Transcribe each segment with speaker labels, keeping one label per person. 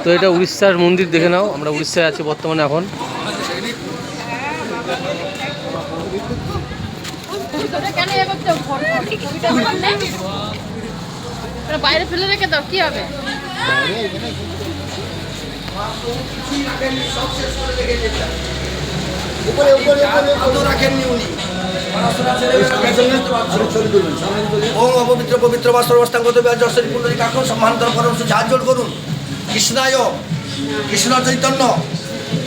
Speaker 1: তো এটা উড়িষ্যার মন্দির, দেখে নাও। আমরা উড়িষ্যায় আছি বর্তমানে এখন।
Speaker 2: বাইরে ফেলে রেখে দাও, কি হবে?
Speaker 3: অপবিত্র পবিত্র বা সর্বস্থাঙ্গত ব্যাজী পুণ্ডরী কাকুন সম্মান্তর পরমশ ঝাড় জোর করুন। কৃষ্ণায় কৃষ্ণ চৈতন্য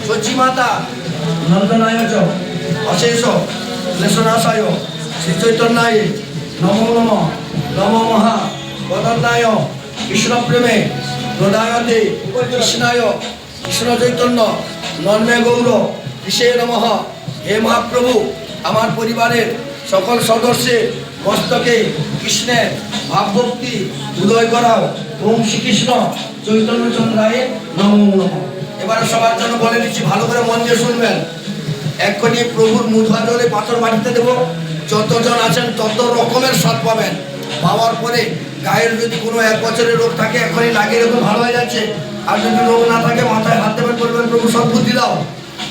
Speaker 3: সচী মাতা নন্দনায় চ অশেষ ক্লেশনাশায় শ্রী চৈতন্যায় নমো নম নমো মহা বদন্যায় কৃষ্ণ প্রেমে প্রদায়তে কৃষ্ণায় কৃষ্ণ চৈতন্য নন্মে গৌর কৃষে নমঃ। হে মহাপ্রভু, আমার পরিবারের সকল সদস্যের মস্তকে কৃষ্ণের ভাবভক্তি উদয় করাও। ওম শ্রীকৃষ্ণ চৈতন্য চন্দ্রায় নমো নমঃ। এবারে সবার জন্য বলে দিচ্ছি, ভালো করে মন দিয়ে শুনবেন। এক্ষুনি প্রভুর মুঠা জলে পাথর মাটিতে দেবো। যতজন আছেন তত রকমের স্বাদ পাবেন। পাওয়ার পরে গায়ের যদি কোনো 1 বছরের রোগ থাকে এখনই লাগিয়ে এরকম ভালো হয়ে যাচ্ছে। আর যদি রোগ না থাকে মাথায় হাত দেবেন, বলবেন প্রভু সদ্বুদ্ধি দাও।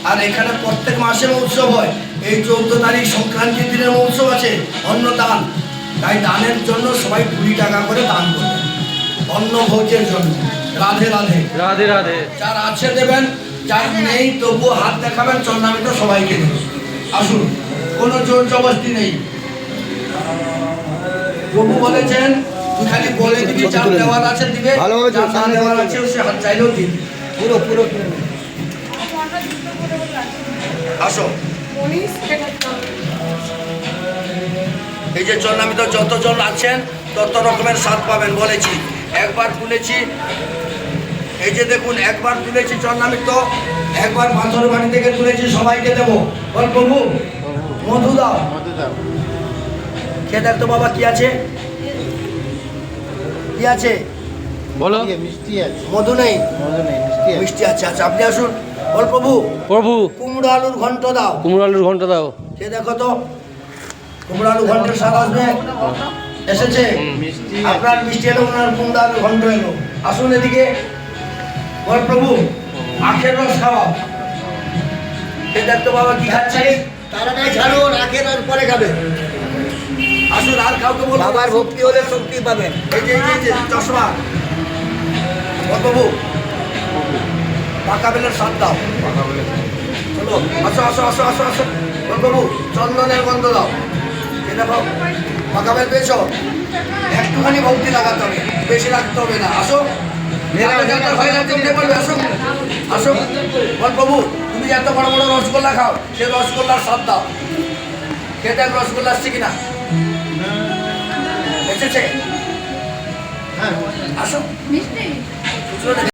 Speaker 3: আর এখানে প্রত্যেক মাসের উৎসব হয়। এই 14 তারিখ সংক্রান্তির দিনের উৎসব আছে, অন্নদান। তাই দানের জন্য সবাই 20 টাকা করে দান করবেন, অন্ন ভোজের জন্য। রাধে রাধে
Speaker 1: রাধে রাধে।
Speaker 3: যার আছে দেবেন, যার নেই তবুও হাত দেখাবেন। চন্দ্রামিত সবাইকে দেবেন। আসুন, কোনো জোর জবরদস্তি নেই। প্রভু বলেছেন তুই খালি বলে দিবি, যার দেওয়ার আছে দিবে, যার না দেওয়ার আছে সে হাত চাইলেও দিবে। পুরো পুরো আসো। এই যে চন্দ্রামিত যতজন আছেন তত রকমের স্বাদ পাবেন বলেছি। একবার তুলেছি, এই যে দেখুন, একবার তুলেছি চন্দ্রামিত, একবার পাথর বাড়ি থেকে তুলেছি, সবাইকে দেবো। বল প্রভু মধু দাও। খেয়ে দেখতো বাবা কি আছে, কি আছে
Speaker 1: বলো।
Speaker 4: মিষ্টি আছে,
Speaker 3: মধু নেই,
Speaker 4: মজা নেই, মিষ্টি আছে।
Speaker 3: মিষ্টি আছে। আচ্ছা আপনি আসুন। বল প্রভু
Speaker 1: প্রভু
Speaker 3: কুমড়ো আলুর ঘন্ট দাও।
Speaker 1: কুমড়ো আলুর ঘন্টা দাও।
Speaker 3: খেয়ে দেখো তো কুমড়ো আলু ঘন্টের স্বাদ আসবে। এসেছে আপনার মিষ্টি এলো, ওনার কুমড়ো আলু ঘন্ট এলো। আসুন এদিকে। বল প্রভু আখের রস খাওয়াও। খেয়ে দেখতো বাবা কি খাচ্ছে।
Speaker 4: তারাটাই ছাড়ুন, আখের রস পরে খাবে।
Speaker 3: আসুন, আর কাউকে বলবো না।
Speaker 4: বাবার ভক্তি হলে শক্তি পাবেন।
Speaker 3: এই যে এই যে চশমা। বল প্রভু পাকা বেলের স্বাদ দাও। চলো আসো আসো আসো আসো আসো। বল প্রভু চন্দনের গন্ধ দাও। এ দেখো পাকা বেল পেয়েছো। একটুখানি ভক্তি লাগাতে হবে, বেশি রাখতে হবে না। আসো হয়ে যাচ্ছে, আসো আসো। বল প্রভু তুমি এত বড় বড় রসগোল্লা খাও, সে রসগোল্লার স্বাদ দাও। খেতে রসগোল্লা আসছে কিনা, এসেছে। আসো।